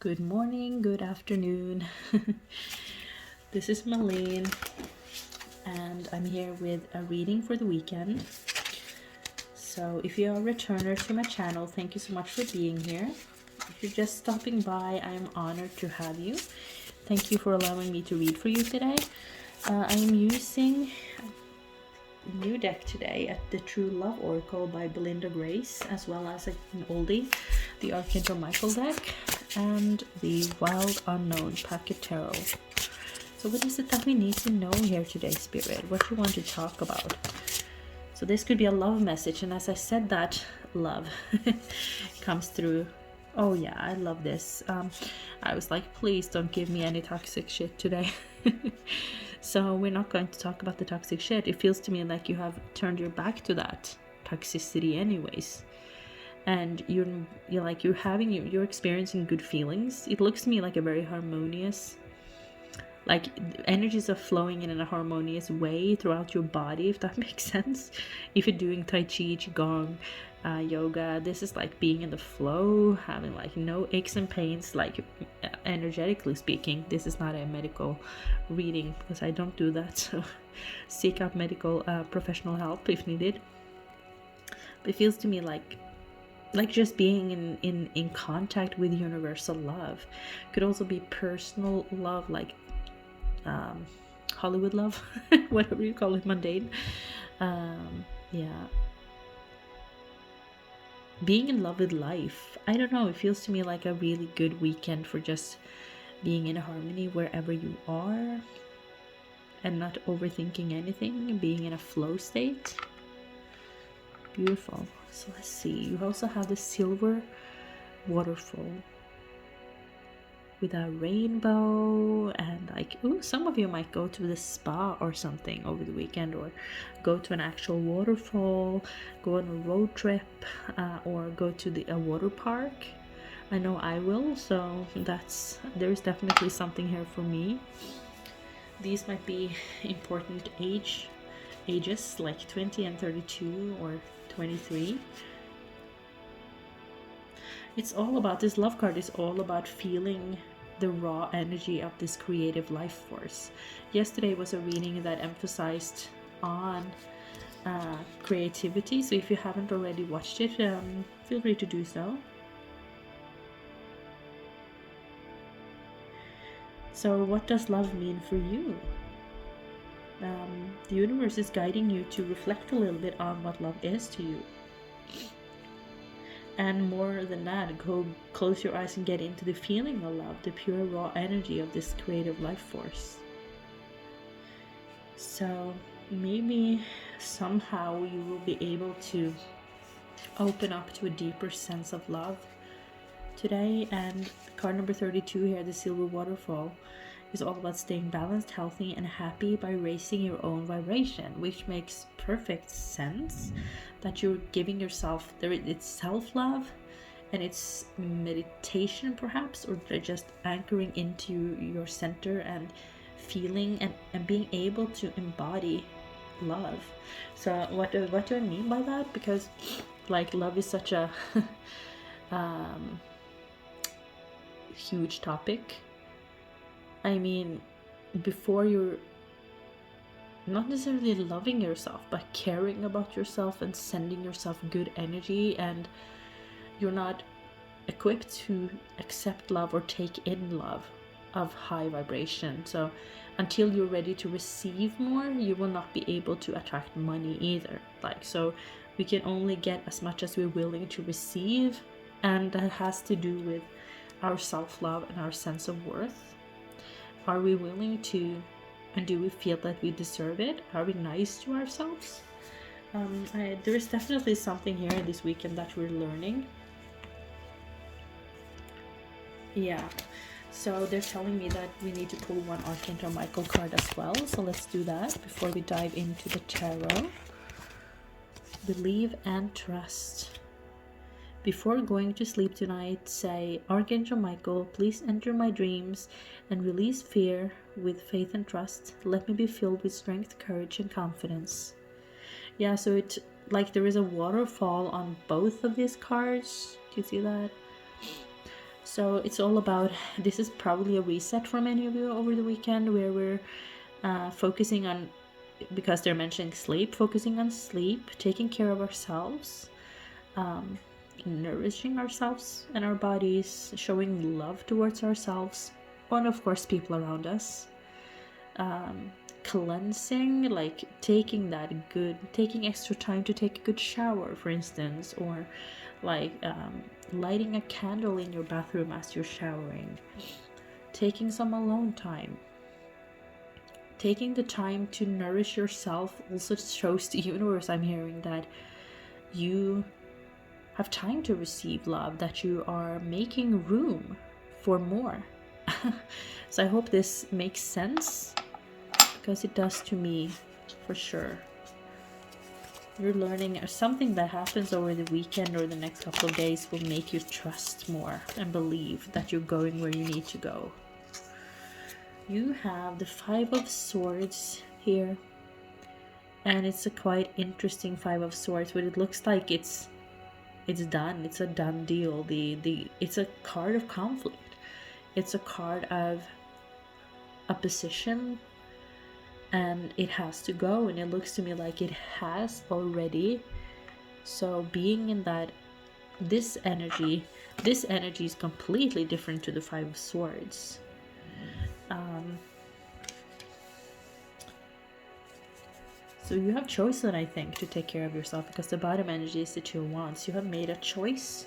Good morning, good afternoon. This is Malene, and I'm here with a reading for the weekend. So if you are a returner to my channel, thank you so much for being here. If you're just stopping by, I'm honored to have you. Thank you for allowing me to read for you today. I am using a new deck today at the True Love Oracle by Belinda Grace, as well as an oldie, the Archangel Michael deck, and the Wild Unknown Packet Tarot. So what is it that we need to know here today, Spirit? What you want to talk about? So this could be a love message, and as I said that, love comes through. Oh yeah, I love this. I was like, please don't give me any toxic shit today. So we're not going to talk about the toxic shit. It feels to me like you have turned your back to that toxicity anyways. And you're experiencing good feelings. It looks to me like a very harmonious, like energies are flowing in a harmonious way throughout your body, if that makes sense. If you're doing tai chi, qigong, yoga, this is like being in the flow, having like no aches and pains, like energetically speaking. This is not a medical reading because I don't do that, so seek out medical professional help if needed. But it feels to me like just being in contact with universal love. Could also be personal love, like Hollywood love, whatever you call it, mundane. Yeah, being in love with life. I don't know, it feels to me like a really good weekend for just being in harmony wherever you are and not overthinking anything, being in a flow state. Beautiful. So let's see, you also have the silver waterfall with a rainbow, and like, ooh, some of you might go to the spa or something over the weekend, or go to an actual waterfall, go on a road trip, or go to a water park. I know I will, so there's definitely something here for me. These might be important ages like 20 and 32 or 23. It's all about, this love card is all about feeling the raw energy of this creative life force. Yesterday was a reading that emphasized on creativity, so if you haven't already watched it, feel free to do so. So what does love mean for you? The universe is guiding you to reflect a little bit on what love is to you. And more than that, go close your eyes and get into the feeling of love, the pure raw energy of this creative life force. So maybe somehow you will be able to open up to a deeper sense of love today. And card number 32 here, the silver waterfall, is all about staying balanced, healthy, and happy by raising your own vibration, which makes perfect sense. That you're giving yourself, it's self-love and it's meditation perhaps, or just anchoring into your center and feeling and being able to embody love. So what do I mean by that? Because like love is such a huge topic. I mean, before you're not necessarily loving yourself, but caring about yourself and sending yourself good energy, and you're not equipped to accept love or take in love of high vibration. So until you're ready to receive more, you will not be able to attract money either. Like, so we can only get as much as we're willing to receive, and that has to do with our self-love and our sense of worth. Are we willing to, and do we feel that we deserve it? Are we nice to ourselves? There is definitely something here this weekend that we're learning. Yeah, so they're telling me that we need to pull one Archangel Michael card as well. So let's do that before we dive into the tarot. Believe and trust. Before going to sleep tonight, say, Archangel Michael, please enter my dreams and release fear with faith and trust. Let me be filled with strength, courage, and confidence. Yeah, so it, like, there is a waterfall on both of these cards. Do you see that? So it's all about, this is probably a reset for many of you over the weekend, where we're focusing on, because they're mentioning sleep, focusing on sleep, taking care of ourselves, nourishing ourselves and our bodies, showing love towards ourselves, and of course people around us. Cleansing, like taking extra time to take a good shower, for instance, or like lighting a candle in your bathroom as you're showering, taking some alone time. Taking the time to nourish yourself also shows the universe, I'm hearing, that you have time to receive love, that you are making room for more. So I hope this makes sense, because it does to me, for sure. You're learning, or something that happens over the weekend or the next couple of days will make you trust more and believe that you're going where you need to go. You have the 5 of Swords here, and it's a quite interesting 5 of Swords, but it looks like it's done. It's a done deal. It's a card of conflict. It's a card of opposition, and it has to go, and it looks to me like it has already. So being in that, this energy is completely different to the 5 of Swords. So you have chosen, I think, to take care of yourself, because the bottom energy is the 2 of Wands. You have made a choice.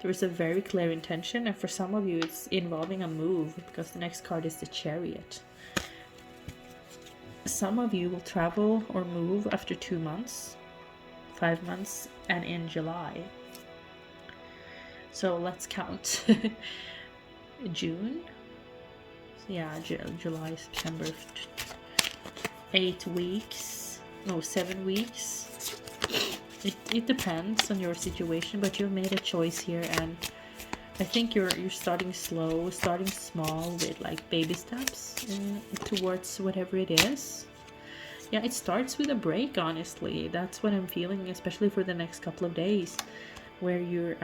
There is a very clear intention, and for some of you it's involving a move, because the next card is the Chariot. Some of you will travel or move after 2 months, 5 months, and in July. So let's count. June, yeah, July, September, 8 weeks. No, 7 weeks. It depends on your situation, but you've made a choice here, and I think you're starting slow, starting small, with like baby steps towards whatever it is. Yeah, it starts with a break, honestly. That's what I'm feeling, especially for the next couple of days, where you're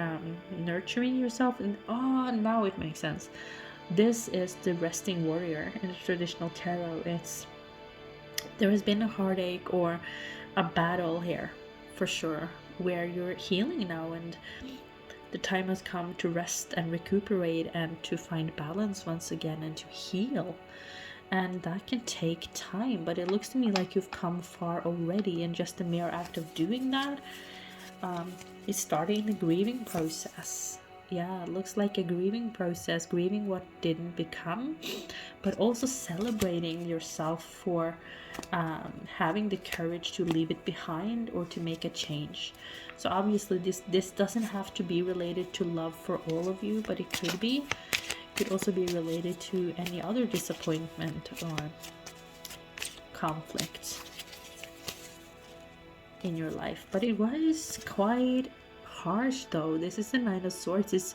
nurturing yourself. And now it makes sense. This is the resting warrior in the traditional tarot. There has been a heartache or a battle here, for sure, where you're healing now, and the time has come to rest and recuperate and to find balance once again and to heal. And that can take time, but it looks to me like you've come far already, and just the mere act of doing that is starting the grieving process. Yeah, it looks like a grieving process, grieving what didn't become, but also celebrating yourself for having the courage to leave it behind or to make a change. So obviously this doesn't have to be related to love for all of you, but it could be. It could also be related to any other disappointment or conflict in your life. But it was quite harsh, though. This is the 9 of Swords.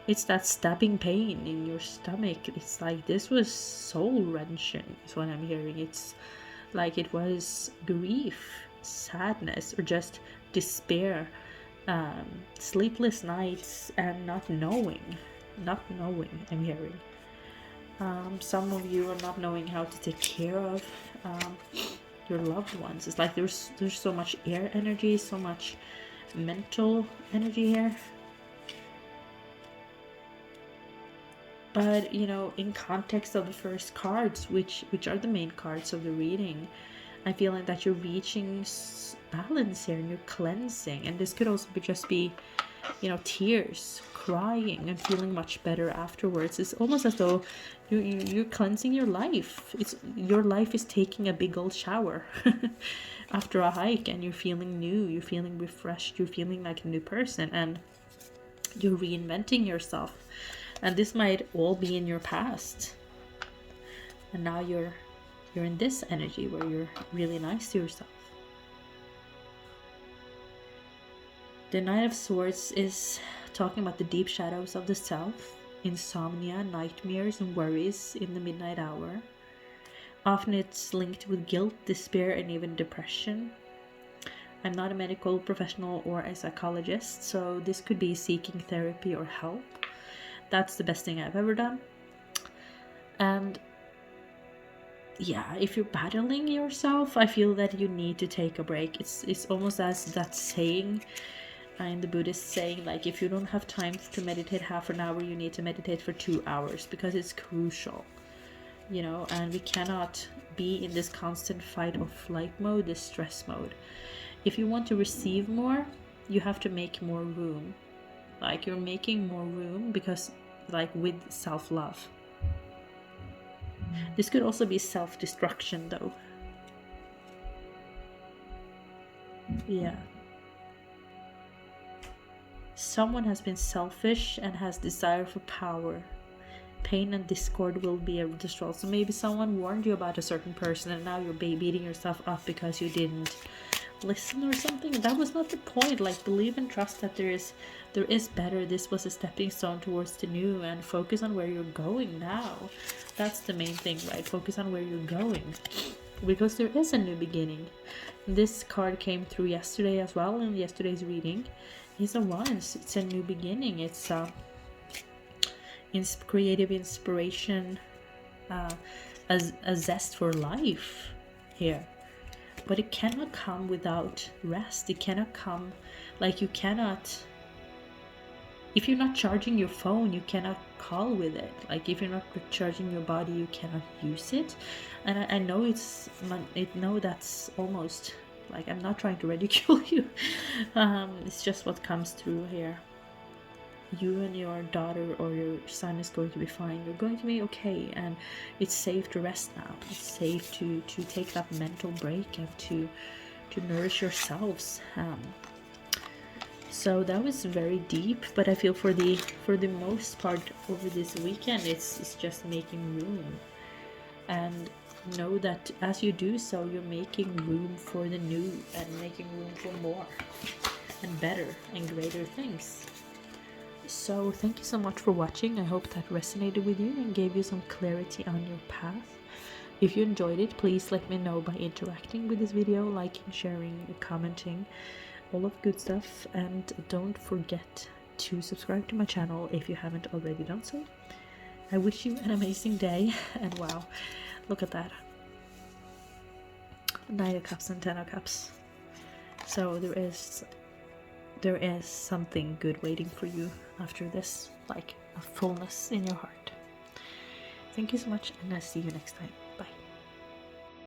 It's that stabbing pain in your stomach. It's like this was soul wrenching, is what I'm hearing. It's like it was grief, sadness, or just despair, sleepless nights, and not knowing, I'm hearing. Some of you are not knowing how to take care of your loved ones. It's like there's so much air energy, so much mental energy here. But in context of the first cards, which are the main cards of the reading, I feel like that you're reaching balance here, and you're cleansing. And this could also be tears, crying, and feeling much better afterwards. It's almost as though you're cleansing your life. Your life is taking a big old shower after a hike, and you're feeling new, you're feeling refreshed, you're feeling like a new person, and you're reinventing yourself. And this might all be in your past, and now you're in this energy where you're really nice to yourself. The Knight of Swords is talking about the deep shadows of the self, insomnia, nightmares, and worries in the midnight hour. Often it's linked with guilt, despair, and even depression. I'm not a medical professional or a psychologist, so this could be seeking therapy or help. That's the best thing I've ever done. And yeah, if you're battling yourself, I feel that you need to take a break. It's almost as that saying in the Buddhist saying, like, if you don't have time to meditate half an hour, you need to meditate for 2 hours, because it's crucial, you know. And we cannot be in this constant fight or flight mode, this stress mode. If you want to receive more, you have to make more room. Like, you're making more room because, like, with self-love. This could also be self-destruction, though. Yeah. Someone has been selfish and has desire for power. Pain and discord will be destroyed. So maybe someone warned you about a certain person and now you're beating yourself up because you didn't listen or something. That was not the point. Like, believe and trust that there is better. This was a stepping stone towards the new, and focus on where you're going now. That's the main thing, right? Focus on where you're going, because there is a new beginning. This card came through yesterday as well in yesterday's reading. It's a once. It's a new beginning. It's creative inspiration, a zest for life here. But it cannot come without rest. It cannot come, like, you cannot, if you're not charging your phone, you cannot call with it. Like, if you're not charging your body, you cannot use it. And I know that's almost like, I'm not trying to ridicule you. It's just what comes through here. You and your daughter or your son is going to be fine. You're going to be okay, and it's safe to rest now. It's safe to take that mental break and to nourish yourselves. So that was very deep, but I feel for the most part over this weekend, it's just making room. And know that as you do so, you're making room for the new and making room for more and better and greater things. So thank you so much for watching. I hope that resonated with you and gave you some clarity on your path. If you enjoyed it, please let me know by interacting with this video, liking, sharing, commenting, all of good stuff. And don't forget to subscribe to my channel if you haven't already done so. I wish you an amazing day. And wow, look at that. 9 of Cups and 10 of Cups. So there is something good waiting for you after this, like a fullness in your heart. Thank you so much, and I'll see you next time.